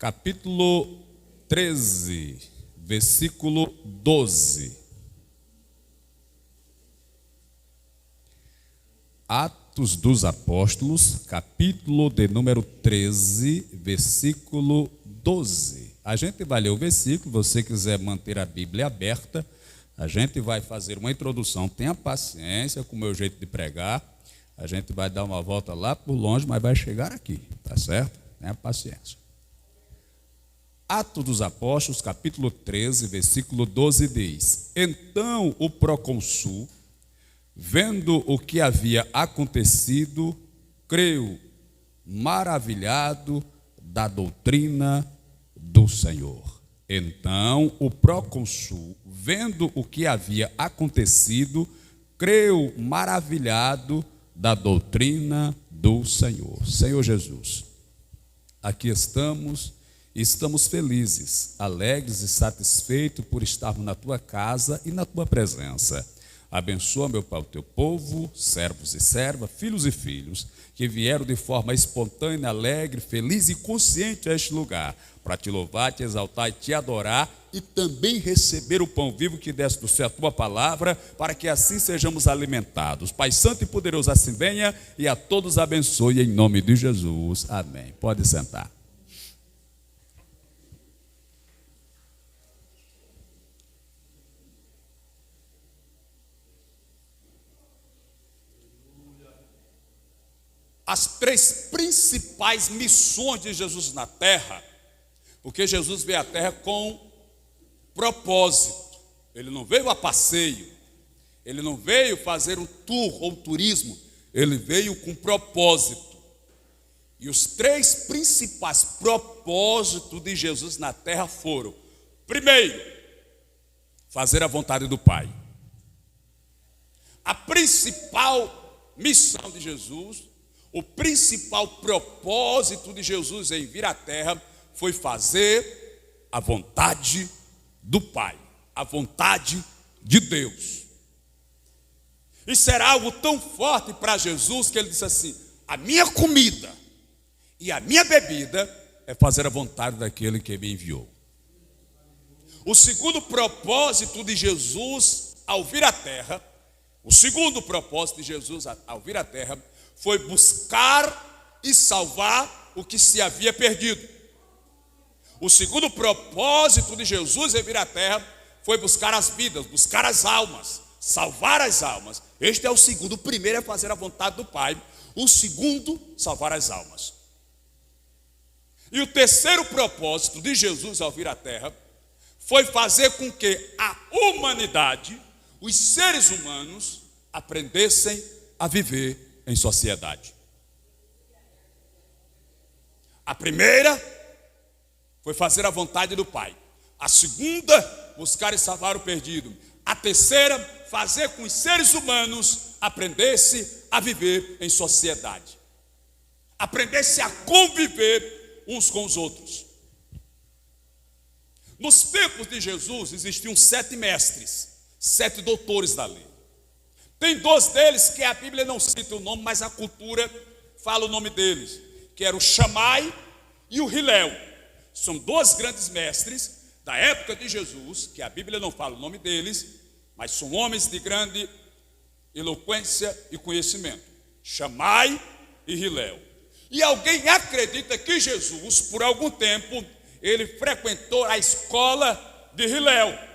capítulo 13, versículo 12. Atos dos Apóstolos, capítulo de número 13, versículo 12. A gente vai ler o versículo, se você quiser manter a Bíblia aberta, a gente vai fazer uma introdução. Tenha paciência com o meu jeito de pregar. A gente vai dar uma volta lá por longe, mas vai chegar aqui, tá certo? Tenha paciência. Atos dos Apóstolos, capítulo 13, versículo 12 diz: Então o procônsul, vendo o que havia acontecido, creu, maravilhado da doutrina do Senhor. Então o procônsul, vendo o que havia acontecido, creu, maravilhado da doutrina do Senhor. Senhor Jesus, aqui estamos felizes, alegres e satisfeitos por estarmos na tua casa e na tua presença. Abençoa, meu Pai, o teu povo, servos e servas, filhos e filhos, que vieram de forma espontânea, alegre, feliz e consciente a este lugar, para te louvar, te exaltar e te adorar, e também receber o pão vivo que desce do céu, a tua palavra, para que assim sejamos alimentados. Pai Santo e poderoso, assim venha e a todos abençoe em nome de Jesus. Amém. Pode sentar. As três principais missões de Jesus na terra, porque Jesus veio à terra com propósito. Ele não veio a passeio, ele não veio fazer um tour ou um turismo, ele veio com propósito. E os três principais propósitos de Jesus na terra foram: primeiro, fazer a vontade do Pai. A principal missão de Jesus, o principal propósito de Jesus em vir à terra foi fazer a vontade do Pai, a vontade de Deus. Isso era algo tão forte para Jesus que ele disse assim: a minha comida e a minha bebida é fazer a vontade daquele que me enviou. O segundo propósito de Jesus ao vir à terra, foi buscar e salvar o que se havia perdido. O segundo propósito de Jesus em vir à terra foi buscar as vidas, buscar as almas, salvar as almas. Este é o segundo. O primeiro é fazer a vontade do Pai. O segundo, salvar as almas. E o terceiro propósito de Jesus ao vir à terra foi fazer com que a humanidade, os seres humanos, aprendessem a viver em sociedade. A primeira foi fazer a vontade do Pai. A segunda, buscar e salvar o perdido. A terceira, fazer com que os seres humanos aprendessem a viver em sociedade. Aprendessem a conviver uns com os outros. Nos tempos de Jesus existiam 7 mestres, 7 doutores da lei. Tem 2 deles que a Bíblia não cita o nome, mas a cultura fala o nome deles, que era o Shammai e o Hilel. São 2 grandes mestres da época de Jesus, que a Bíblia não fala o nome deles, mas são homens de grande eloquência e conhecimento. Shammai e Hilel. E alguém acredita que Jesus, por algum tempo, ele frequentou a escola de Hilel.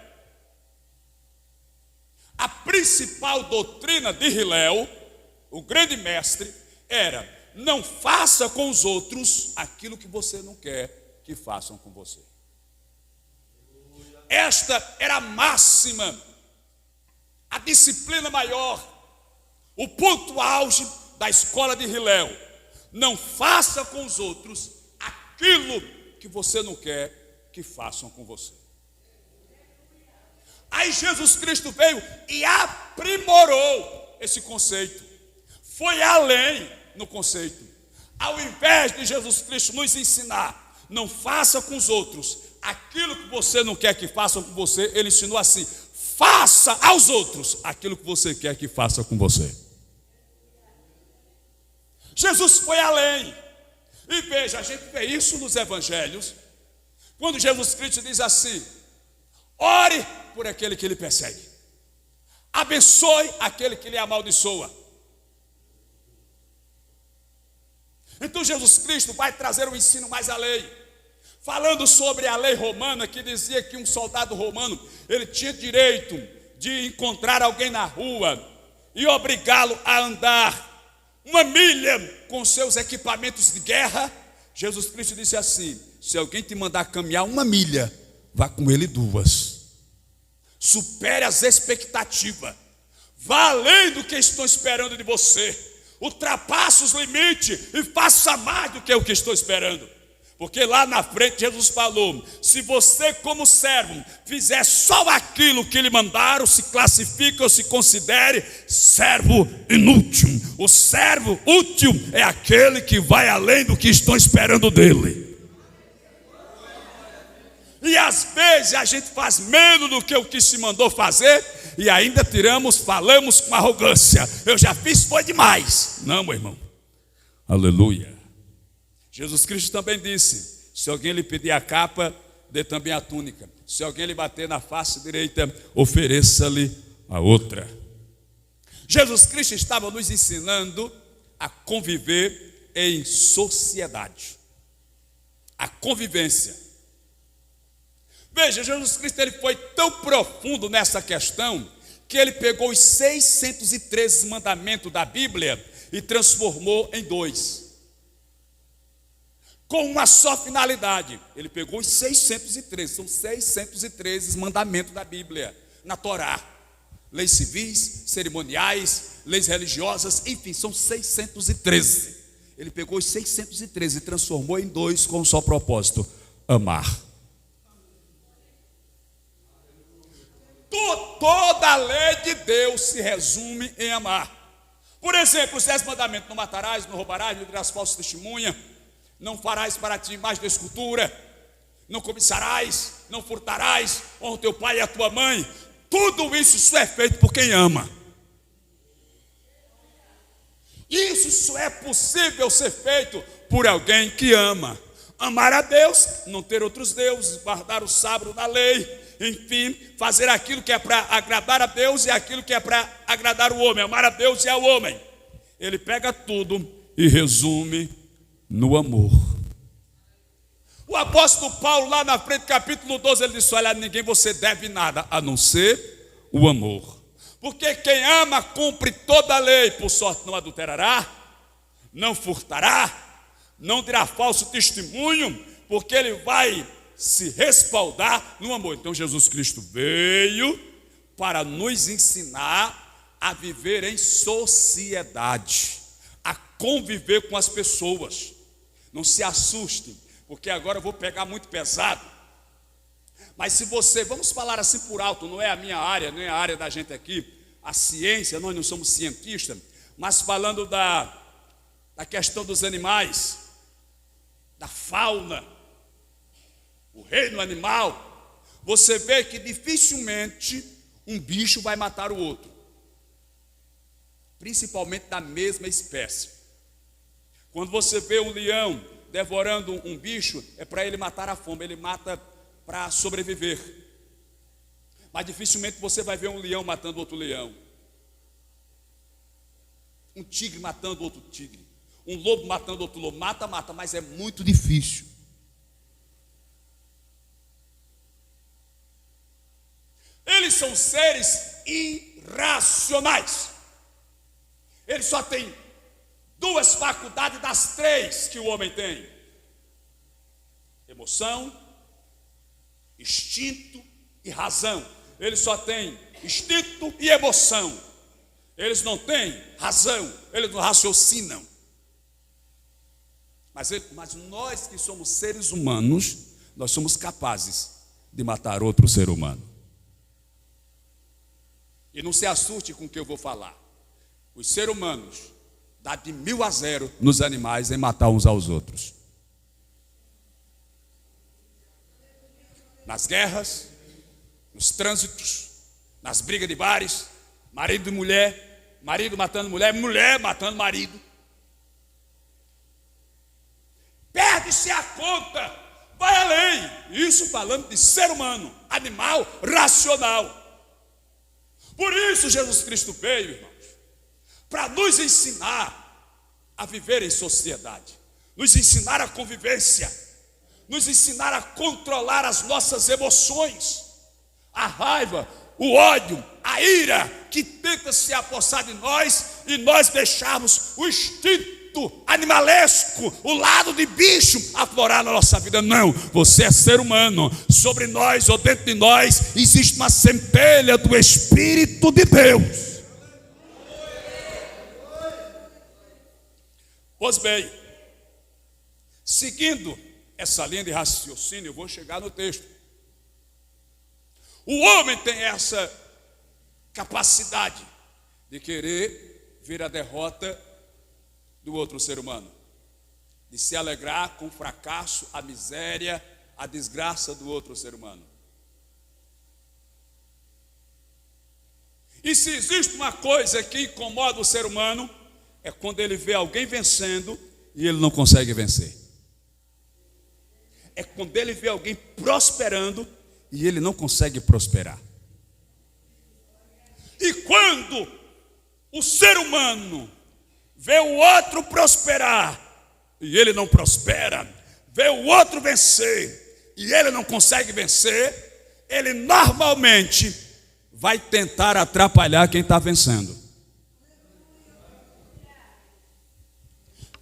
A principal doutrina de Hilel, o grande mestre, era: não faça com os outros aquilo que você não quer que façam com você. Esta era a máxima, a disciplina maior, o ponto auge da escola de Hilel. Não faça com os outros aquilo que você não quer que façam com você. Aí Jesus Cristo veio e aprimorou esse conceito. Foi além no conceito. Ao invés de Jesus Cristo nos ensinar, não faça com os outros aquilo que você não quer que façam com você, ele ensinou assim: faça aos outros aquilo que você quer que faça com você. Jesus foi além. E veja, a gente vê isso nos evangelhos, Quando Jesus Cristo diz assim: ore por aquele que lhe persegue, abençoe aquele que lhe amaldiçoa. Então Jesus Cristo vai trazer um ensino mais além, falando sobre a lei romana, que dizia que um soldado romano, ele tinha direito de encontrar alguém na rua e obrigá-lo a andar 1 milha com seus equipamentos de guerra. Jesus Cristo disse assim: se alguém te mandar caminhar 1 milha, vá com ele 2. Supere as expectativas, vá além do que estão esperando de você, ultrapasse os limites e faça mais do que o que estou esperando. Porque lá na frente Jesus falou: se você como servo fizer só aquilo que lhe mandaram, se classifica ou se considere servo inútil. O servo útil é aquele que vai além do que estão esperando dele. E às vezes a gente faz menos do que o que se mandou fazer e ainda falamos com arrogância: eu já fiz, foi demais. Não, meu irmão. Aleluia. Jesus Cristo também disse: se alguém lhe pedir a capa, dê também a túnica. Se alguém lhe bater na face direita, ofereça-lhe a outra. Jesus Cristo estava nos ensinando a conviver em sociedade, a convivência. Veja, Jesus Cristo ele foi tão profundo nessa questão que ele pegou os 613 mandamentos da Bíblia e transformou em 2. Com uma só finalidade. Ele pegou os 613, são 613 mandamentos da Bíblia, na Torá. Leis civis, cerimoniais, leis religiosas, enfim, são 613. Ele pegou os 613 e transformou em 2 com um só propósito: amar. Toda a lei de Deus se resume em amar. Por exemplo, os 10 mandamentos: não matarás, não roubarás, não dirás falsa testemunha, não farás para ti imagem de escultura, não cobiçarás, não furtarás, honra o teu pai e a tua mãe. Tudo isso só é feito por quem ama. Isso só é possível ser feito por alguém que ama. Amar a Deus, não ter outros deuses, guardar o sábado da lei, enfim, fazer aquilo que é para agradar a Deus e aquilo que é para agradar o homem. Amar a Deus e ao homem. Ele pega tudo e resume no amor. O apóstolo Paulo, lá na frente, capítulo 12, ele disse: olha, a ninguém você deve nada, a não ser o amor. Porque quem ama cumpre toda a lei. Por sorte, não adulterará, não furtará, não dirá falso testemunho, porque ele vai se respaldar no amor. Então Jesus Cristo veio para nos ensinar a viver em sociedade, a conviver com as pessoas. Não se assustem, porque agora eu vou pegar muito pesado. Mas se você, vamos falar assim por alto, não é a minha área, não é a área da gente aqui, a ciência, nós não somos cientistas, mas falando da questão dos animais, da fauna, o reino animal, você vê que dificilmente um bicho vai matar o outro, principalmente da mesma espécie. Quando você vê um leão devorando um bicho, é para ele matar a fome, ele mata para sobreviver. Mas dificilmente você vai ver um leão matando outro leão, um tigre matando outro tigre, um lobo matando outro lobo. Mata, mas é muito difícil. Eles são seres irracionais. Eles só têm 2 faculdades das 3 que o homem tem: emoção, instinto e razão. Eles só têm instinto e emoção. Eles não têm razão, eles não raciocinam. Mas nós que somos seres humanos, nós somos capazes de matar outro ser humano. E não se assuste com o que eu vou falar. Os seres humanos dá de 1000 a 0 nos animais em matar uns aos outros. Nas guerras, nos trânsitos, nas brigas de bares, marido e mulher, marido matando mulher, mulher matando marido. Perde-se a conta, vai além. Isso falando de ser humano, animal, racional. Por isso Jesus Cristo veio, irmãos, para nos ensinar a viver em sociedade, nos ensinar a convivência, nos ensinar a controlar as nossas emoções, a raiva, o ódio, a ira que tenta se apossar de nós e nós deixarmos o instinto animalesco, o lado de bicho aflorar na nossa vida. Não, você é ser humano. Sobre nós ou dentro de nós existe uma centelha do Espírito de Deus. Pois bem, seguindo essa linha de raciocínio, eu vou chegar no texto. O homem tem essa capacidade de querer ver a derrota do outro ser humano, de se alegrar com o fracasso, a miséria, a desgraça do outro ser humano. E se existe uma coisa que incomoda o ser humano, é quando ele vê alguém vencendo e ele não consegue vencer. É quando ele vê alguém prosperando e ele não consegue prosperar. E quando o ser humano vê o outro prosperar e ele não prospera, vê o outro vencer e ele não consegue vencer, ele normalmente vai tentar atrapalhar quem está vencendo.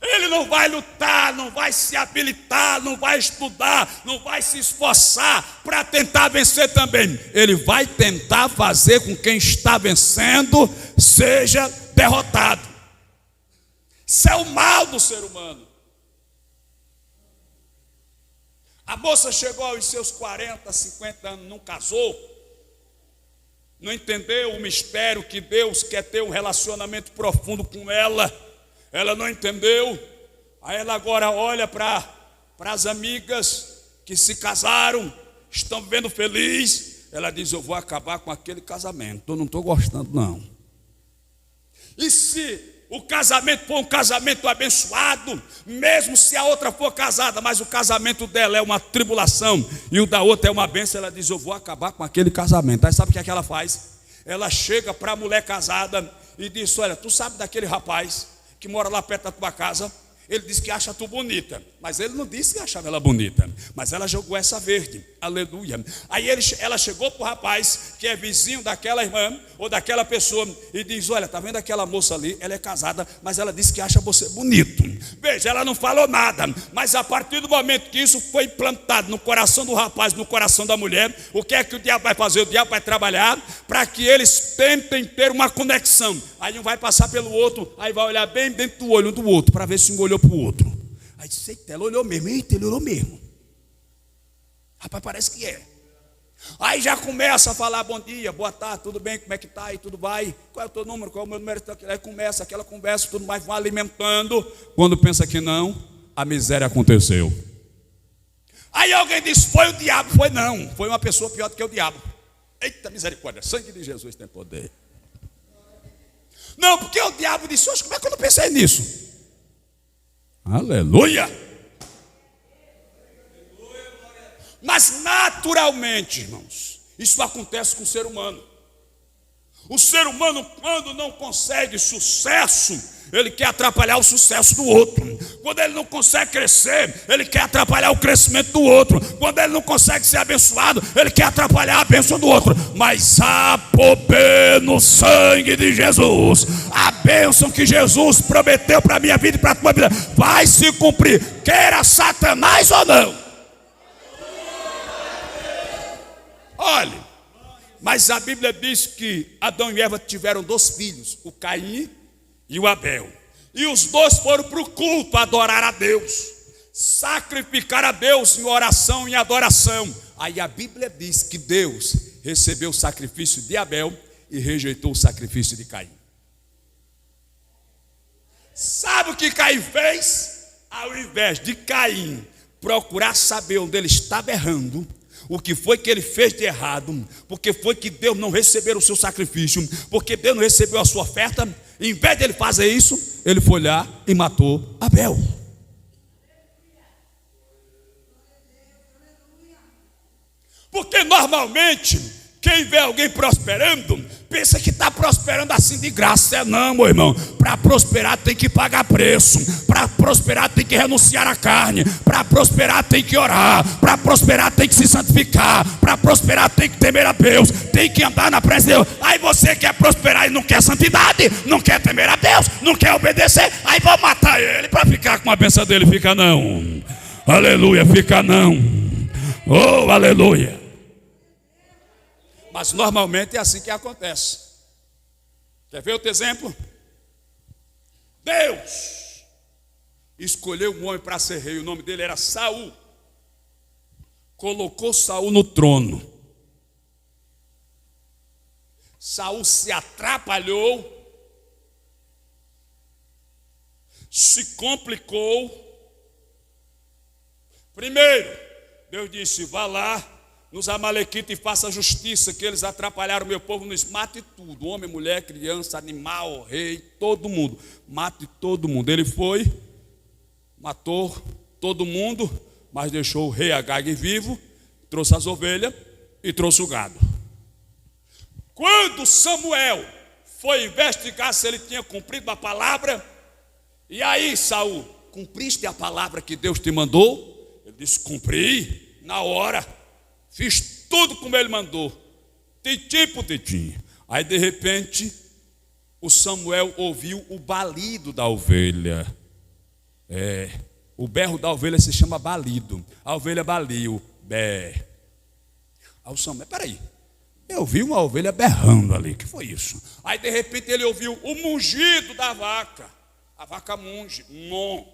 Ele não vai lutar, não vai se habilitar, não vai estudar, não vai se esforçar para tentar vencer também. Ele vai tentar fazer com que quem está vencendo seja derrotado. Isso é o mal do ser humano. A moça chegou aos seus 40, 50 anos, não casou, não entendeu o mistério que Deus quer ter um relacionamento profundo com ela. Ela não entendeu. Aí ela agora olha para as amigas que se casaram, estão vivendo feliz. Ela diz: eu vou acabar com aquele casamento, eu não estou gostando não. E se o casamento for um casamento abençoado, mesmo se a outra for casada, mas o casamento dela é uma tribulação e o da outra é uma bênção, ela diz: eu vou acabar com aquele casamento. Aí sabe o que é que ela faz? Ela chega para a mulher casada e diz: olha, tu sabe daquele rapaz que mora lá perto da tua casa? Ele disse que acha tu bonita, mas ele não disse que achava ela bonita, mas ela jogou essa verde, aleluia. Aí ela chegou para o rapaz que é vizinho daquela irmã ou daquela pessoa e diz: olha, tá vendo aquela moça ali? Ela é casada, mas ela disse que acha você bonito. Veja, ela não falou nada, mas a partir do momento que isso foi implantado no coração do rapaz, no coração da mulher, o que é que o diabo vai fazer? O diabo vai trabalhar para que eles tentem ter uma conexão. Aí um vai passar pelo outro, aí vai olhar bem dentro do olho um do outro, para ver se um olhou para o outro. Aí disse: eita, ela olhou mesmo, eita, ele olhou mesmo. Rapaz, parece que é. Aí já começa a falar: bom dia, boa tarde, tudo bem, como é que está? E tudo vai, qual é o teu número, qual é o meu número? Aí começa aquela conversa, tudo mais, vai alimentando. Quando pensa que não, a miséria aconteceu. Aí alguém diz: foi o diabo. Foi não, foi uma pessoa pior do que o diabo. Eita misericórdia, sangue de Jesus tem poder. Não, porque o diabo disse: hoje, como é que eu não pensei nisso? Aleluia. Mas naturalmente, irmãos, isso acontece com o ser humano. O ser humano, quando não consegue sucesso, ele quer atrapalhar o sucesso do outro. Quando ele não consegue crescer, ele quer atrapalhar o crescimento do outro. Quando ele não consegue ser abençoado, ele quer atrapalhar a bênção do outro. Mas há poder no sangue de Jesus. A bênção que Jesus prometeu para a minha vida e para a tua vida vai se cumprir, queira Satanás ou não. Olhe, mas a Bíblia diz que Adão e Eva tiveram 2 filhos, o Caim e o Abel. E os 2 foram para o culto adorar a Deus, sacrificar a Deus em oração e adoração. Aí a Bíblia diz que Deus recebeu o sacrifício de Abel e rejeitou o sacrifício de Caim. Sabe o que Caim fez? Ao invés de Caim procurar saber onde ele estava errando, o que foi que ele fez de errado, porque foi que Deus não recebeu o seu sacrifício, porque Deus não recebeu a sua oferta, em vez de ele fazer isso, ele foi lá e matou Abel. normalmente, quem vê alguém prosperando, pensa que está prosperando assim de graça. Não, meu irmão. Para prosperar tem que pagar preço. Para prosperar tem que renunciar à carne. Para prosperar tem que orar. Para prosperar tem que se santificar. Para prosperar tem que temer a Deus. Tem que andar na presença de Deus. Aí você quer prosperar e não quer santidade, não quer temer a Deus, não quer obedecer. Aí vou matar ele para ficar com a bênção dele. Fica não. Aleluia, fica não. Oh, aleluia. Mas normalmente é assim que acontece. Quer ver outro exemplo? Deus escolheu um homem para ser rei. O nome dele era Saul. Colocou Saul no trono. Saul se atrapalhou, se complicou. Primeiro, Deus disse: vá lá nos amalequitas e faça justiça, que eles atrapalharam o meu povo, nos mate tudo, homem, mulher, criança, animal, rei, todo mundo, mate todo mundo. Ele foi, matou todo mundo, mas deixou o rei Agag vivo, trouxe as ovelhas e trouxe o gado. Quando Samuel foi investigar se ele tinha cumprido a palavra, e aí, Saul, cumpriste a palavra que Deus te mandou? Ele disse: cumpri, na hora. Fiz tudo como ele mandou, titim por titim. Aí de repente o Samuel ouviu o balido da ovelha. O berro da ovelha se chama balido. A ovelha baliu, bé. Aí o Samuel: peraí, eu vi uma ovelha berrando ali, que foi isso? Aí de repente ele ouviu o mugido da vaca. A vaca munge, mon.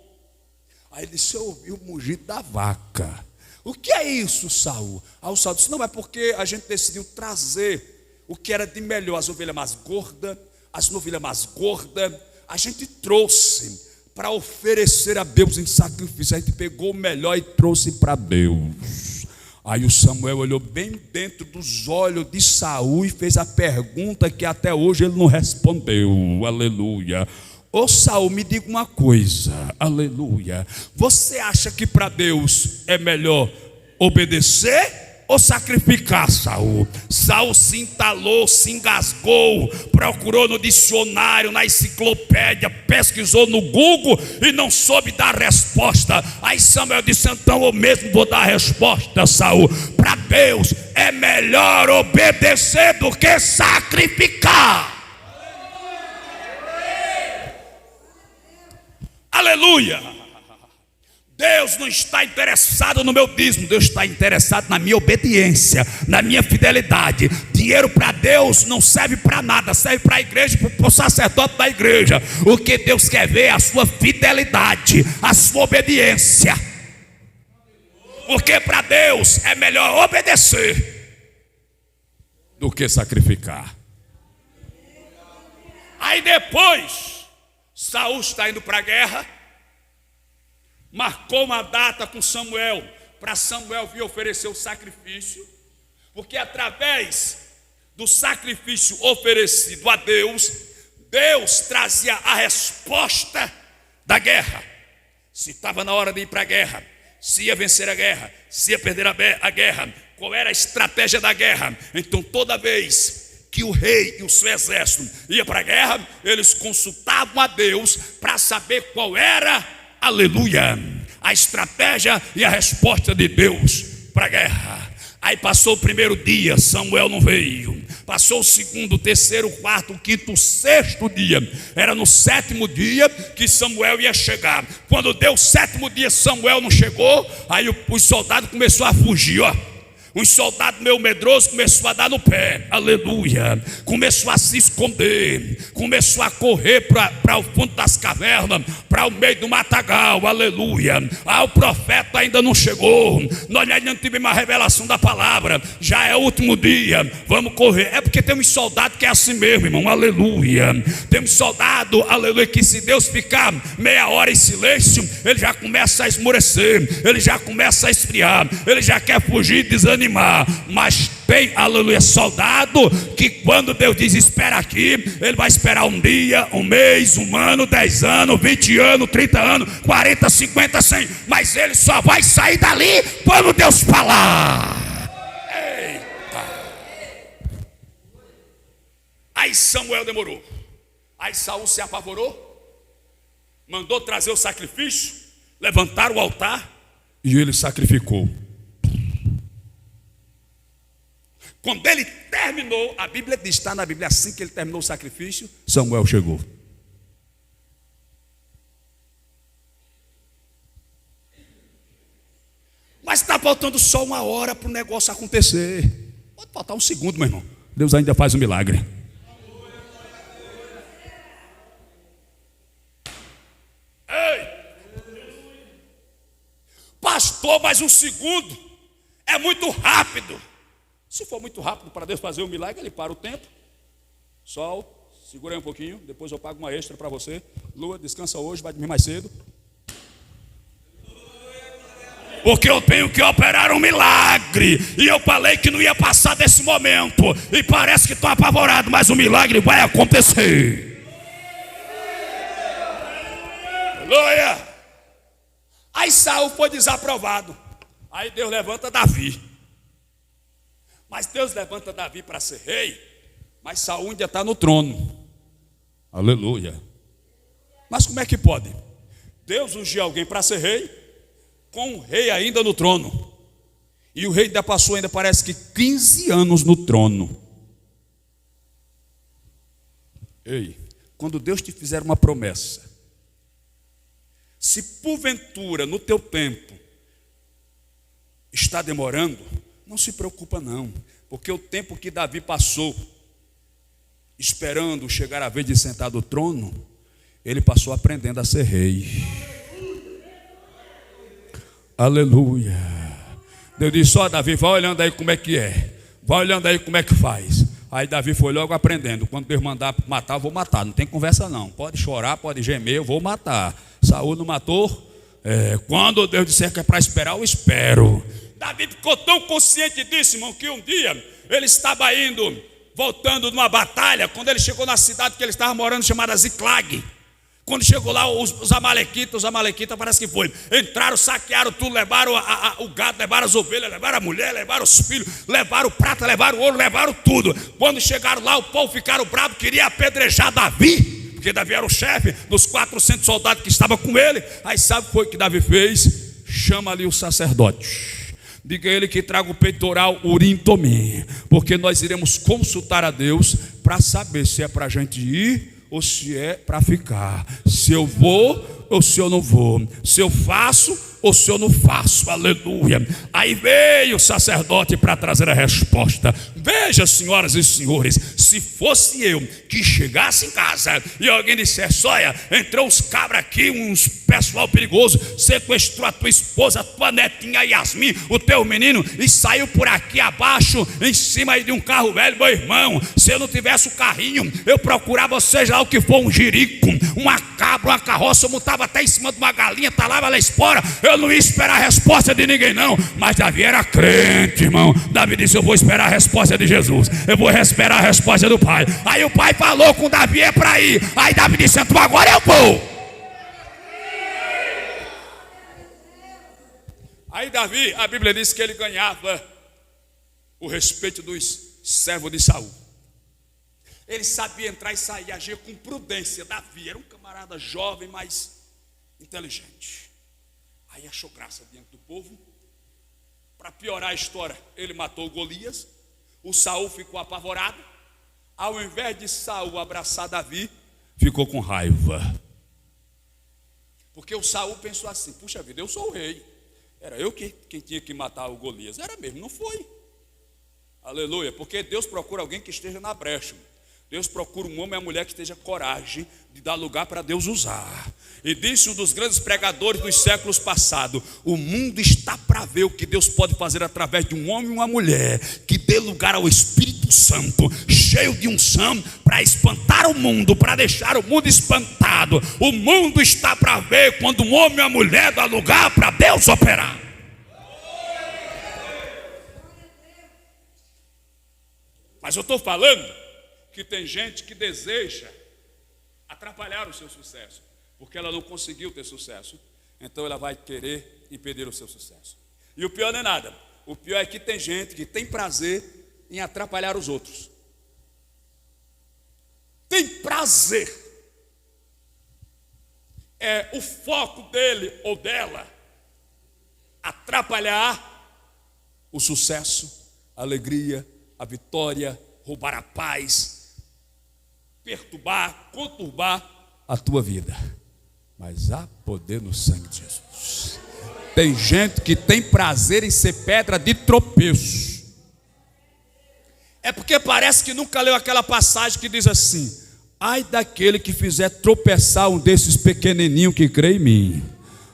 Aí ele disse: eu ouvi o mugido da vaca. O que é isso, Saul? Aí o Saul disse: não, é porque a gente decidiu trazer o que era de melhor, as ovelhas mais gordas, as novilhas mais gordas. A gente trouxe para oferecer a Deus em sacrifício. A gente pegou o melhor e trouxe para Deus. Aí o Samuel olhou bem dentro dos olhos de Saul e fez a pergunta que até hoje ele não respondeu. Aleluia. Ô Saul, me diga uma coisa, aleluia. Você acha que para Deus é melhor obedecer ou sacrificar, Saul? Saul se entalou, se engasgou, procurou no dicionário, na enciclopédia, pesquisou no Google e não soube dar resposta. Aí Samuel disse: então eu mesmo vou dar a resposta, Saul. Para Deus é melhor obedecer do que sacrificar. Aleluia. Deus não está interessado no meu dízimo, Deus está interessado na minha obediência, na minha fidelidade. Dinheiro para Deus não serve para nada, serve para a igreja, para o sacerdote da igreja. O que Deus quer ver é a sua fidelidade, a sua obediência. Porque para Deus é melhor obedecer do que sacrificar. Aí depois Saul está indo para a guerra, marcou uma data com Samuel, para Samuel vir oferecer o sacrifício, porque através do sacrifício oferecido a Deus, Deus trazia a resposta da guerra. Se estava na hora de ir para a guerra, se ia vencer a guerra, se ia perder a guerra, qual era a estratégia da guerra. Então toda vez que o rei e o seu exército ia para a guerra, eles consultavam a Deus para saber qual era, aleluia, a estratégia e a resposta de Deus para a guerra. Aí passou o primeiro dia, Samuel não veio. Passou o segundo, terceiro, quarto, quinto, sexto dia. Era no sétimo dia que Samuel ia chegar. Quando deu o sétimo dia, Samuel não chegou. Aí os soldados começaram a fugir, ó. Um soldado meio medroso começou a dar no pé, aleluia. Começou a se esconder, começou a correr para o fundo das cavernas, para o meio do matagal, aleluia. O profeta ainda não chegou, nós ainda não tivemos a revelação da palavra. Já é o último dia, vamos correr. É porque tem um soldado que é assim mesmo, irmão, aleluia. Tem um soldado, aleluia, que se Deus ficar meia hora em silêncio, ele já começa a esmorecer, ele já começa a esfriar, ele já quer fugir, desanimar. Mas tem, aleluia, soldado que quando Deus diz espera aqui, ele vai esperar um dia, um mês, um ano, 10 anos, 20 anos, 30 anos, 40, 50, 100. Mas ele só vai sair dali quando Deus falar. Ei. Samuel demorou. Aí Saul se apavorou, mandou trazer o sacrifício, levantaram o altar e ele sacrificou. Quando ele terminou, a Bíblia diz, está na Bíblia, assim que ele terminou o sacrifício, Samuel chegou. Mas está faltando só 1 hora para o negócio acontecer. Pode faltar 1 segundo, meu irmão. Deus ainda faz um milagre. Ei! Pastor, mas 1 segundo é muito rápido. Se for muito rápido para Deus fazer um milagre, ele para o tempo. Sol, segura aí um pouquinho, depois eu pago uma extra para você. Lua, descansa hoje, vai dormir mais cedo. Porque eu tenho que operar um milagre. E eu falei que não ia passar desse momento. E parece que estou apavorado, mas o milagre vai acontecer. Aleluia. Aí Saul foi desaprovado. Aí Deus levanta Davi. Mas Deus levanta Davi para ser rei. Mas Saul ainda está no trono. Aleluia. Mas como é que pode? Deus ungiu alguém para ser rei, com o rei ainda no trono. E o rei ainda passou, ainda parece que 15 anos no trono. Ei, quando Deus te fizer uma promessa, se porventura no teu tempo está demorando, não se preocupa não, porque o tempo que Davi passou esperando chegar a vez de sentar do trono, ele passou aprendendo a ser rei. Aleluia. Deus disse, ó Davi, vai olhando aí como é que é. Vai olhando aí como é que faz. Aí Davi foi logo aprendendo. Quando Deus mandar matar, eu vou matar. Não tem conversa não. Pode chorar, pode gemer, eu vou matar. Saul não matou? Quando Deus disser que é para esperar, eu espero. Davi ficou tão consciente disso, irmão, que um dia ele estava voltando numa batalha. Quando ele chegou na cidade que ele estava morando, chamada Ziclag. Quando chegou lá os amalequitas parece que foi, entraram, saquearam tudo, levaram o gado, levaram as ovelhas, levaram a mulher, levaram os filhos, levaram o prata, levaram o ouro, levaram tudo. Quando chegaram lá, o povo ficaram bravos, queria apedrejar Davi, porque Davi era o chefe dos 400 soldados que estavam com ele. Aí sabe o que foi que Davi fez? Chama ali o sacerdote, diga a ele que traga o peitoral Urim Tomim, porque nós iremos consultar a Deus para saber se é para a gente ir ou se é para ficar, se eu vou ou se eu não vou, se eu faço ou se eu não faço. Aleluia. Aí veio o sacerdote para trazer a resposta. Veja, senhoras e senhores, se fosse eu que chegasse em casa e alguém dissesse, olha, entrou uns cabras aqui, uns pessoal perigoso, sequestrou a tua esposa, a tua netinha Yasmin, o teu menino, e saiu por aqui abaixo, em cima de um carro velho, meu irmão, se eu não tivesse o carrinho, eu procurava, seja lá o que for, um jirico, uma cabra, uma carroça, eu montava até em cima de uma galinha, talava ela espora, eu não ia esperar a resposta de ninguém não. Mas Davi era crente, irmão. Davi disse, eu vou esperar a resposta de Jesus, eu vou esperar a resposta do Pai. Aí o Pai falou com Davi, é para ir. Aí Davi disse, então agora eu vou. Aí Davi, a Bíblia diz que ele ganhava o respeito dos servos de Saul. Ele sabia entrar e sair, agir com prudência. Davi era um camarada jovem, mas inteligente. Aí achou graça diante do povo. Para piorar a história, ele matou Golias. O Saul ficou apavorado. Ao invés de Saul abraçar Davi, ficou com raiva. Porque o Saul pensou assim, puxa vida, eu sou o rei. Era eu quem tinha que matar o Golias. Era mesmo, não foi. Aleluia, porque Deus procura alguém que esteja na brecha. Deus procura um homem e uma mulher que esteja coragem de dar lugar para Deus usar. E disse um dos grandes pregadores dos séculos passados, o mundo está para ver o que Deus pode fazer através de um homem e uma mulher que dê lugar ao Espírito Santo, cheio de unção, para espantar o mundo, para deixar o mundo espantado. O mundo está para ver quando um homem e uma mulher dá lugar para Deus operar. Mas eu estou falando que tem gente que deseja atrapalhar o seu sucesso, porque ela não conseguiu ter sucesso, então ela vai querer impedir o seu sucesso. E o pior não é nada, o pior é que tem gente que tem prazer em atrapalhar os outros. tem prazer, é o foco dele ou dela atrapalhar o sucesso, a alegria, a vitória, roubar a paz, perturbar, conturbar a tua vida. Mas há poder no sangue de Jesus. Tem gente que tem prazer em ser pedra de tropeço. É porque parece que nunca leu aquela passagem que diz assim: ai daquele que fizer tropeçar um desses pequenininhos que crê em mim.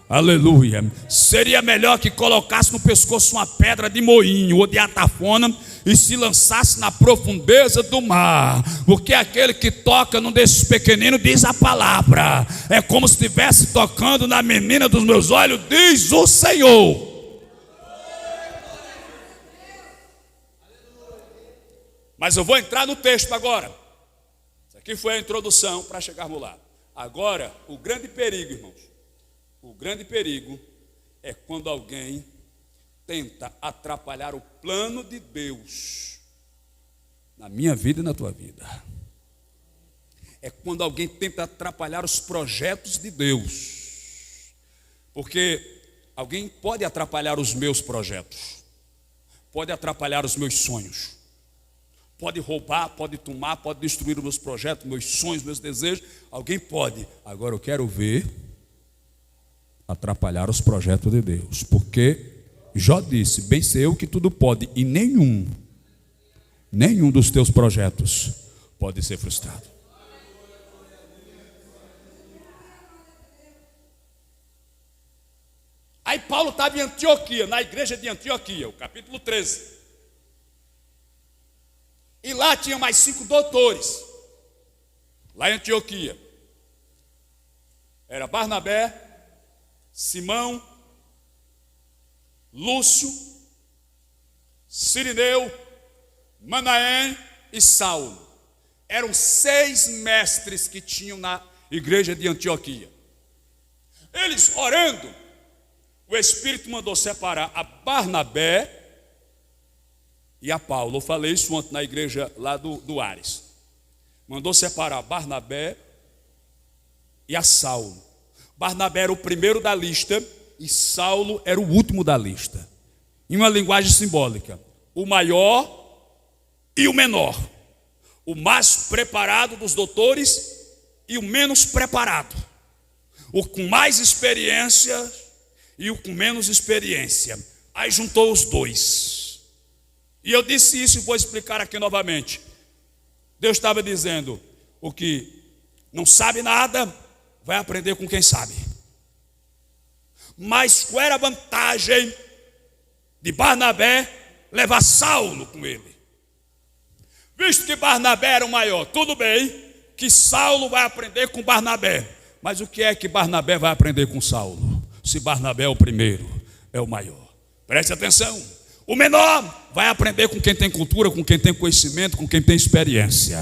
Aleluia. Seria melhor que colocasse no pescoço uma pedra de moinho ou de atafona e se lançasse na profundeza do mar. Porque aquele que toca num desses pequeninos, diz a palavra, é como se estivesse tocando na menina dos meus olhos, diz o Senhor. Mas eu vou entrar no texto agora. Isso aqui foi a introdução para chegarmos lá. Agora, o grande perigo, irmãos, o grande perigo é quando alguém tenta atrapalhar o plano de Deus na minha vida e na tua vida. É quando alguém tenta atrapalhar os projetos de Deus. Porque alguém pode atrapalhar os meus projetos, pode atrapalhar os meus sonhos, pode roubar, pode tomar, pode destruir os meus projetos, meus sonhos, meus desejos. Alguém pode. Agora eu quero ver atrapalhar os projetos de Deus, porque Jó disse: bem sei eu que tudo pode, e nenhum dos teus projetos pode ser frustrado. Aí Paulo estava em Antioquia, na igreja de Antioquia, o capítulo 13. E lá tinha mais 5 doutores, lá em Antioquia. Era Barnabé, Simão, Lúcio, Cirineu, Manaém e Saulo. Eram 6 mestres que tinham na igreja de Antioquia. Eles orando, o Espírito mandou separar a Barnabé e a Paulo. Eu falei isso ontem na igreja lá do Ares. Mandou separar a Barnabé e a Saulo. Barnabé era o primeiro da lista e Saulo era o último da lista. Em uma linguagem simbólica, o maior e o menor, o mais preparado dos doutores e o menos preparado, o com mais experiência e o com menos experiência. Aí juntou os dois. E eu disse isso e vou explicar aqui novamente. Deus estava dizendo: o que não sabe nada vai aprender com quem sabe. Mas qual era a vantagem de Barnabé levar Saulo com ele? Visto que Barnabé era o maior, tudo bem que Saulo vai aprender com Barnabé. Mas o que é que Barnabé vai aprender com Saulo? Se Barnabé é o primeiro, é o maior. Preste atenção. O menor vai aprender com quem tem cultura, com quem tem conhecimento, com quem tem experiência.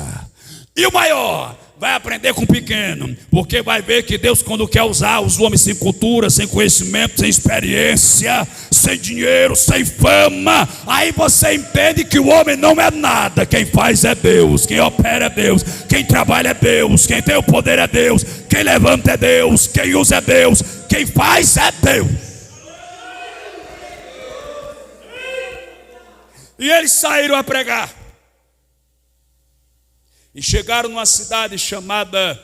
E o maior vai aprender com o pequeno, porque vai ver que Deus, quando quer usar os homens sem cultura, sem conhecimento, sem experiência, sem dinheiro, sem fama, aí você entende que o homem não é nada. Quem faz é Deus, quem opera é Deus, quem trabalha é Deus, quem tem o poder é Deus, quem levanta é Deus, quem usa é Deus, quem faz é Deus. E eles saíram a pregar. E chegaram numa cidade chamada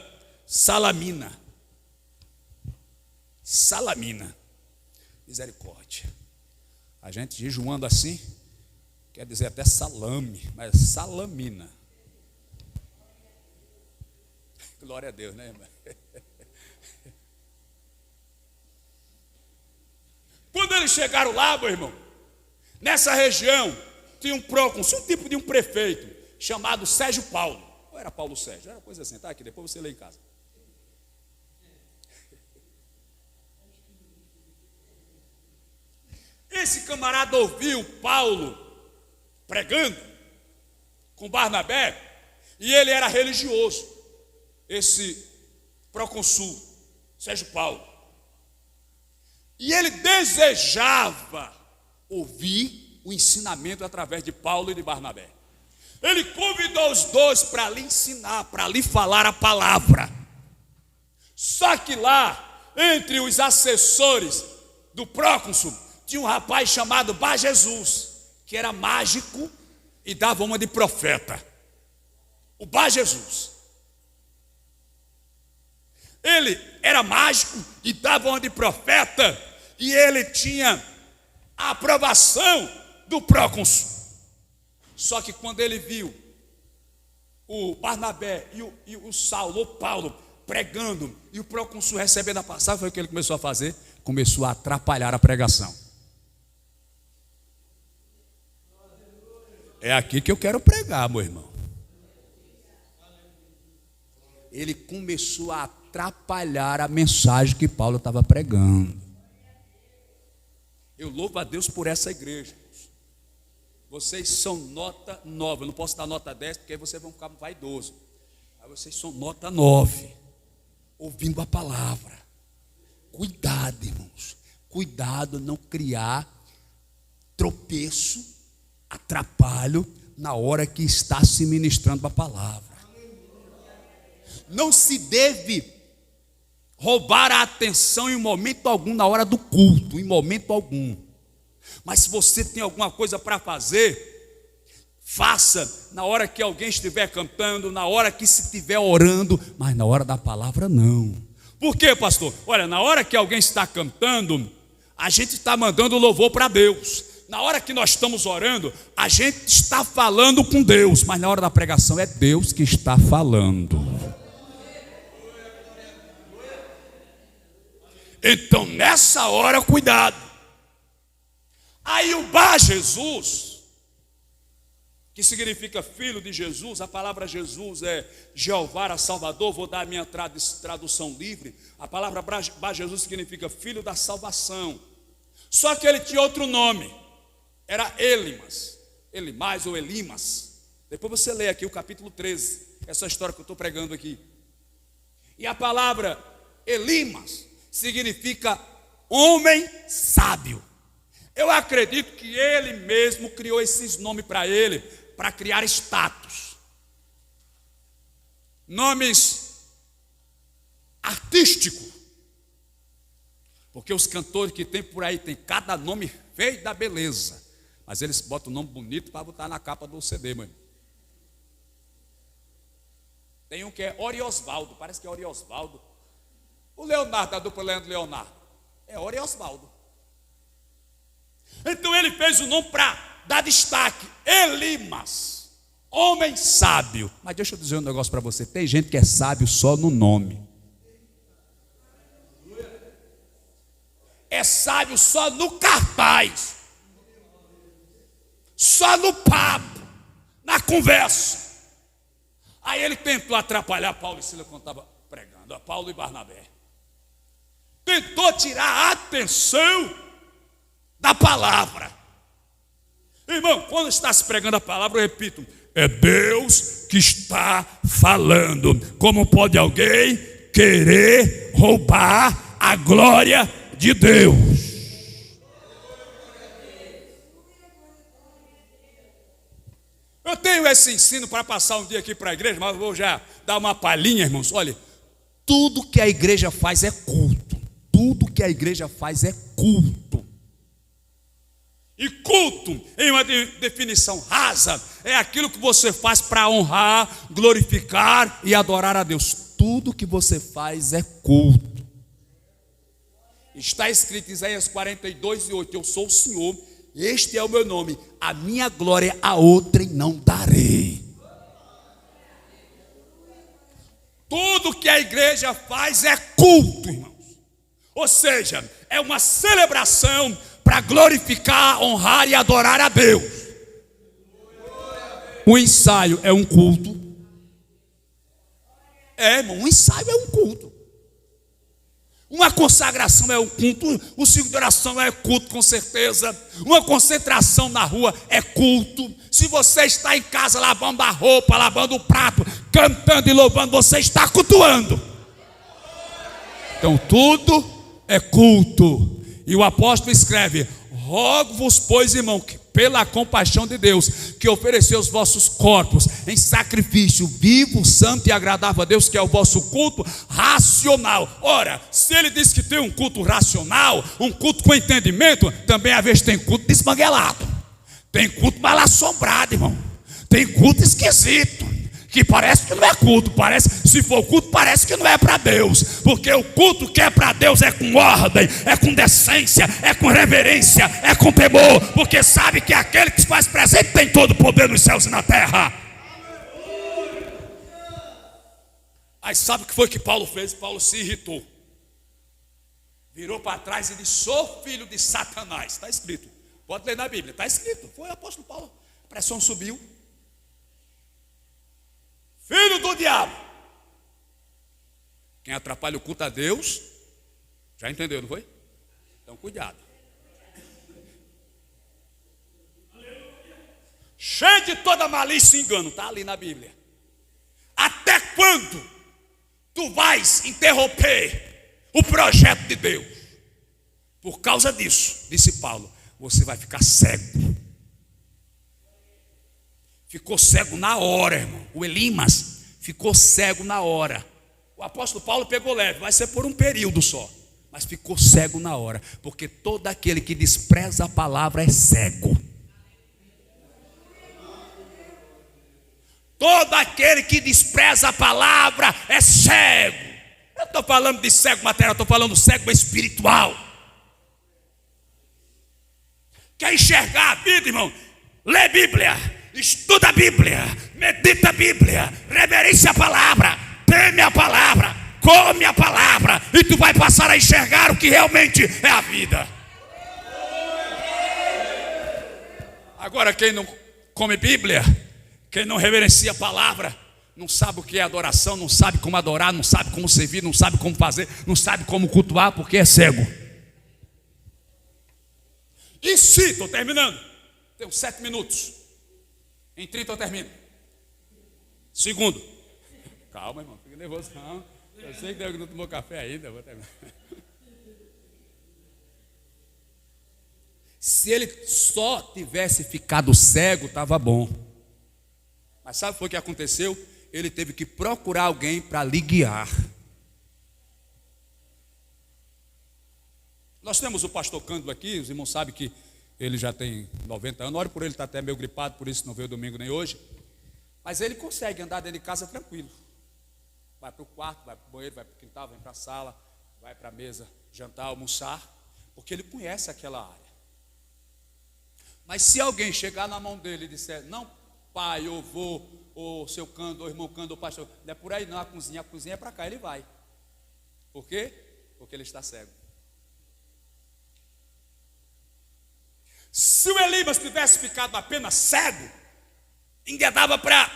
Salamina. Salamina. Misericórdia. A gente jejuando assim, quer dizer até salame, mas Salamina. Glória a Deus, né, irmã? Quando eles chegaram lá, meu irmão, nessa região tinha um procônsul, um tipo de um prefeito, chamado Sérgio Paulo. Ou era Paulo Sérgio? Era coisa assim, tá aqui, depois você lê em casa. Esse camarada ouviu Paulo pregando com Barnabé, e ele era religioso, esse procônsul, Sérgio Paulo. E ele desejava ouvir o ensinamento através de Paulo e de Barnabé. Ele convidou os dois para lhe ensinar, para lhe falar a palavra. Só que lá, entre os assessores do próconsul, tinha um rapaz chamado Bar Jesus, que era mágico e dava uma de profeta. O Bar Jesus. Ele era mágico e dava uma de profeta, e ele tinha a aprovação do próconsul. Só que quando ele viu o Barnabé e o Saulo, o Paulo, pregando, e o próconsul recebendo a passagem, foi o que ele começou a fazer? Começou a atrapalhar a pregação. É aqui que eu quero pregar, meu irmão. Ele começou a atrapalhar a mensagem que Paulo estava pregando. Eu louvo a Deus por essa igreja. Vocês são nota 9. Eu não posso dar nota 10, porque aí vocês vão ficar vaidosos. Aí vocês são nota 9. Ouvindo a palavra. Cuidado, irmãos. Cuidado não criar tropeço, atrapalho na hora que está se ministrando a palavra. Não se deve roubar a atenção em momento algum na hora do culto, em momento algum. Mas se você tem alguma coisa para fazer, faça na hora que alguém estiver cantando, na hora que se estiver orando, mas na hora da palavra não. Por quê, pastor? Olha, na hora que alguém está cantando, a gente está mandando louvor para Deus. Na hora que nós estamos orando, a gente está falando com Deus, mas na hora da pregação é Deus que está falando. Então nessa hora, cuidado. Aí o Bar Jesus, que significa filho de Jesus, a palavra Jesus é Jeová Salvador, vou dar a minha tradução livre. A palavra Bar Jesus significa filho da salvação. Só que ele tinha outro nome, era Elimais ou Elimas. Depois você lê aqui o capítulo 13, essa história que eu estou pregando aqui. E a palavra Elimas significa homem sábio. Eu acredito que ele mesmo criou esses nomes para ele, para criar status. Nomes artísticos. Porque os cantores que tem por aí, tem cada nome feio da beleza. Mas eles botam um nome bonito para botar na capa do CD, mano. Tem um que é Oriosvaldo, parece que é Oriosvaldo. O Leonardo, da dupla Leandro Leonardo, é Oriosvaldo. Então ele fez o nome para dar destaque. Elimas, homem sábio. Mas deixa eu dizer um negócio para você. Tem gente que é sábio só no nome. É sábio só no cartaz. Só no papo, na conversa. Aí ele tentou atrapalhar Paulo e Silas quando estava pregando. Paulo e Barnabé. Tentou tirar a atenção da palavra. Irmão, quando está se pregando a palavra, eu repito, é Deus que está falando. Como pode alguém querer roubar a glória de Deus? Eu tenho esse ensino para passar um dia aqui para a igreja, mas eu vou já dar uma palhinha, irmãos. Olha, tudo que a igreja faz é culto. Tudo que a igreja faz é culto. E culto, em uma definição rasa, é aquilo que você faz para honrar, glorificar e adorar a Deus. Tudo que você faz é culto. Está escrito em Isaías 42:8: eu sou o Senhor, este é o meu nome, a minha glória a outrem não darei. Tudo que a igreja faz é culto, irmãos. Ou seja, é uma celebração para glorificar, honrar e adorar a Deus. O ensaio é um culto. Irmão, um ensaio é um culto. Uma consagração é um culto. O ciclo de oração é culto, com certeza. Uma concentração na rua é culto. Se você está em casa lavando a roupa, lavando o prato, cantando e louvando, você está cultuando. Então tudo é culto. E o apóstolo escreve: rogo-vos, pois, irmão, pela compaixão de Deus, que ofereceu os vossos corpos em sacrifício vivo, santo e agradável a Deus, que é o vosso culto racional. Ora, se ele diz que tem um culto racional, um culto com entendimento, também às vezes tem culto desmanguelado, tem culto mal assombrado, irmão, tem culto esquisito, que parece que não é culto, se for culto, parece que não é para Deus, porque o culto que é para Deus é com ordem, é com decência, é com reverência, é com temor, porque sabe que aquele que se faz presente tem todo o poder nos céus e na terra. Aí sabe o que foi que Paulo fez? Paulo se irritou, virou para trás e disse: sou filho de Satanás. Está escrito, pode ler na Bíblia, está escrito, foi o apóstolo Paulo. A pressão subiu. Filho do diabo. Quem atrapalha o culto a Deus, já entendeu, não foi? Então cuidado. Cheio de toda malícia e engano, está ali na Bíblia. Até quando tu vais interromper o projeto de Deus? Por causa disso, disse Paulo, você vai ficar cego. Ficou cego na hora, irmão. O Elimas ficou cego na hora. O apóstolo Paulo pegou leve, vai ser por um período só, mas ficou cego na hora, porque todo aquele que despreza a palavra é cego. Todo aquele que despreza a palavra é cego. Eu estou falando de cego material, estou falando de cego espiritual. Quer enxergar a vida, irmão? Lê Bíblia, estuda a Bíblia, medita a Bíblia, reverencia a palavra, teme a palavra, come a palavra, e tu vai passar a enxergar o que realmente é a vida. Agora, quem não come Bíblia, quem não reverencia a palavra, não sabe o que é adoração, não sabe como adorar, não sabe como servir, não sabe como fazer, não sabe como cultuar, porque é cego. E se, estou terminando, tenho 7 minutos, em 30 eu termino. Segundo, calma, irmão, fica nervoso não, eu sei que não tomou café ainda, vou terminar. Se ele só tivesse ficado cego, estava bom. Mas sabe o que aconteceu? Ele teve que procurar alguém para lhe guiar. Nós temos o pastor Cândido aqui, os irmãos sabem que ele já tem 90 anos, oro por ele, está até meio gripado, por isso não veio domingo nem hoje. Mas ele consegue andar dentro de casa tranquilo. Vai para o quarto, vai para o banheiro, vai para o quintal, vai para a sala, vai para a mesa, jantar, almoçar, porque ele conhece aquela área. Mas se alguém chegar na mão dele e disser: não, pai, ou vô, ou seu Cândido, ou irmão Cândido, ou pastor, não é por aí não, a cozinha é para cá, ele vai. Por quê? Porque ele está cego. Se o Elimas tivesse ficado apenas cego, ainda dava para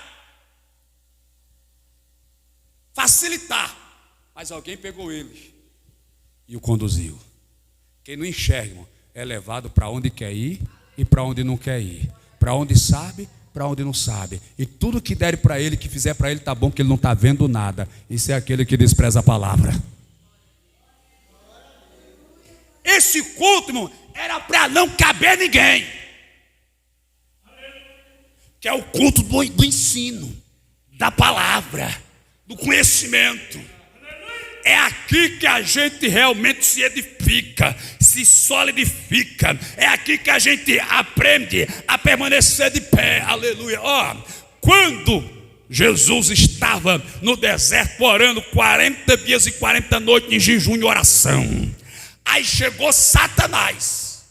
facilitar, mas alguém pegou ele e o conduziu. Quem não enxerga, irmão, é levado para onde quer ir e para onde não quer ir, para onde sabe, para onde não sabe, e tudo que der para ele, que fizer para ele, está bom, que ele não está vendo nada. Isso é aquele que despreza a palavra. Esse culto, irmão, era para não caber ninguém, que é o culto do ensino, da palavra, do conhecimento. É aqui que a gente realmente se edifica, se solidifica. É aqui que a gente aprende a permanecer de pé. Aleluia. Quando Jesus estava no deserto orando 40 dias e 40 noites em jejum e oração, aí chegou Satanás.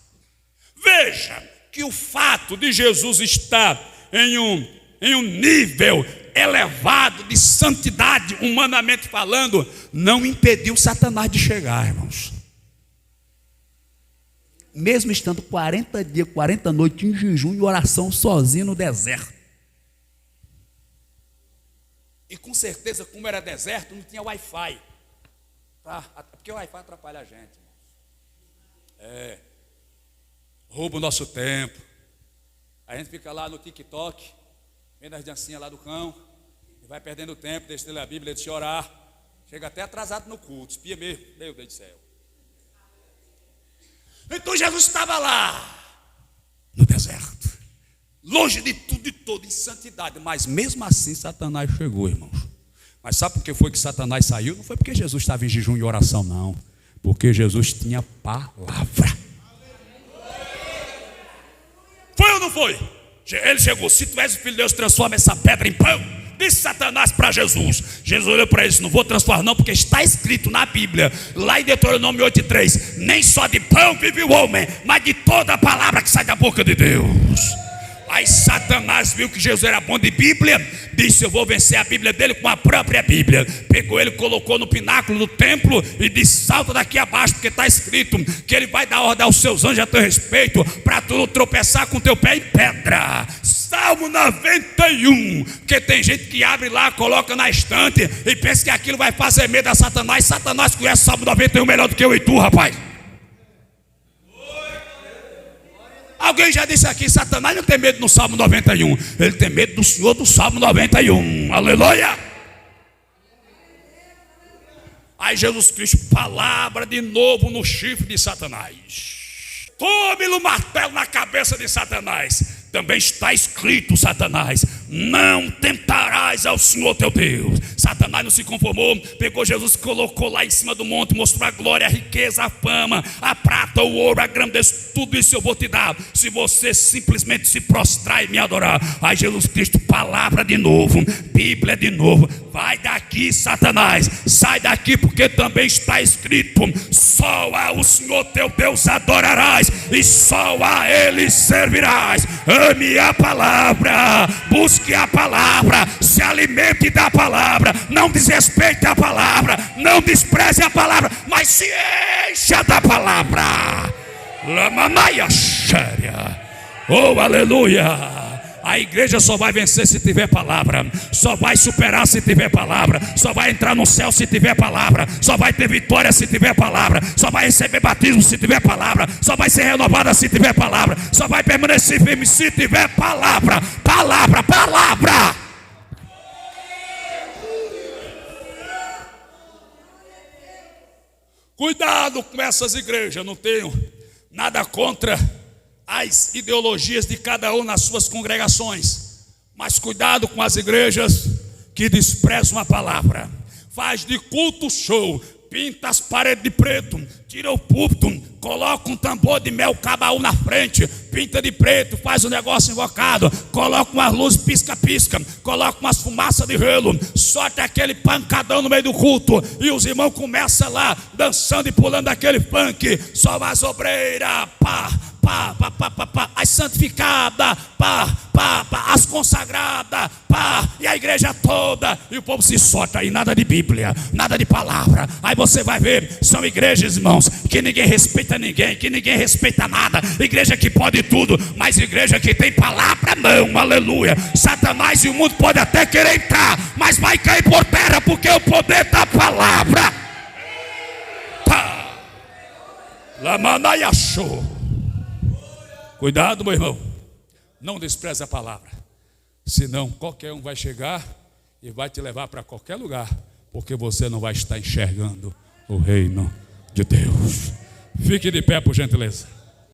Veja que o fato de Jesus estar em um nível elevado de santidade, humanamente falando, não impediu Satanás de chegar, irmãos. Mesmo estando 40 dias, 40 noites em jejum e oração sozinho no deserto. E com certeza, como era deserto, não tinha Wi-Fi. Porque o Wi-Fi atrapalha a gente, irmãos. Rouba o nosso tempo. A gente fica lá no TikTok, vendo as dancinhas lá do cão, e vai perdendo tempo, deixa de ler a Bíblia, deixa de orar. Chega até atrasado no culto, espia mesmo, meu Deus do céu. Então Jesus estava lá, no deserto. longe de tudo e todo, em santidade. Mas mesmo assim Satanás chegou, irmãos. Mas sabe por que foi que Satanás saiu? Não foi porque Jesus estava em jejum e oração, não. Porque Jesus tinha palavra. Foi ou não foi? Ele chegou: se tu és o filho de Deus, transforma essa pedra em pão. Disse Satanás para Jesus. Jesus olhou para ele: não vou transformar não, porque está escrito na Bíblia, lá em Deuteronômio 8:3, nem só de pão vive o homem, mas de toda a palavra que sai da boca de Deus. Aí Satanás viu que Jesus era bom de Bíblia, disse: eu vou vencer a Bíblia dele com a própria Bíblia. Pegou ele, colocou no pináculo do templo e disse: salta daqui abaixo, porque está escrito que ele vai dar ordem aos seus anjos a teu respeito, para tu não tropeçar com teu pé em pedra. Salmo 91, porque tem gente que abre lá, coloca na estante e pensa que aquilo vai fazer medo a Satanás. Satanás conhece o Salmo 91 melhor do que eu e tu, rapaz. Alguém já disse aqui: Satanás não tem medo no Salmo 91. Ele tem medo do Senhor do Salmo 91. Aleluia. Aí Jesus Cristo, palavra de novo no chifre de Satanás. Tome-lhe o martelo na cabeça de Satanás. Também está escrito, Satanás, não tentarás ao Senhor teu Deus. Satanás não se conformou, pegou Jesus, colocou lá em cima do monte, mostrou a glória, a riqueza, a fama, a prata, o ouro, a grandeza. Tudo isso eu vou te dar, se você simplesmente se prostrar e me adorar. Aí Jesus Cristo, palavra de novo, Bíblia de novo: vai daqui, Satanás, sai daqui, porque também está escrito: só ao Senhor teu Deus adorarás, e só a Ele servirás. Ame a palavra, busque a palavra, se alimente da palavra, não desrespeite a palavra, não despreze a palavra, mas se encha da palavra. Lamanaia xéria. Oh, aleluia. A igreja só vai vencer se tiver palavra, só vai superar se tiver palavra, só vai entrar no céu se tiver palavra, só vai ter vitória se tiver palavra, só vai receber batismo se tiver palavra, só vai ser renovada se tiver palavra, só vai permanecer firme se tiver palavra. Palavra, palavra. Cuidado com essas igrejas. Não tenho nada contra as ideologias de cada um nas suas congregações, mas cuidado com as igrejas que desprezam a palavra. Faz de culto show, pinta as paredes de preto, tira o púlpito, coloca um tambor de mel cabaú na frente, pinta de preto, faz um negócio invocado, coloca umas luzes pisca-pisca, coloca umas fumaças de relo, solta aquele pancadão no meio do culto, e os irmãos começam lá dançando e pulando aquele funk. Só as obreiras, pá, pá, pá, pá, pá, pá, as santificadas, pá, pá, pá, as consagradas, pá, e a igreja toda, e o povo se solta aí, nada de Bíblia, nada de palavra. Aí você vai ver, são igrejas, irmãos, que ninguém respeita ninguém, que ninguém respeita nada, igreja que pode tudo, mas igreja que tem palavra não, aleluia. Satanás e o mundo pode até querer entrar, mas vai cair por terra, porque o poder da palavra. Pá, lamanaiachou. Cuidado, meu irmão, não despreze a palavra, senão qualquer um vai chegar e vai te levar para qualquer lugar, porque você não vai estar enxergando o reino de Deus. Fique de pé, por gentileza.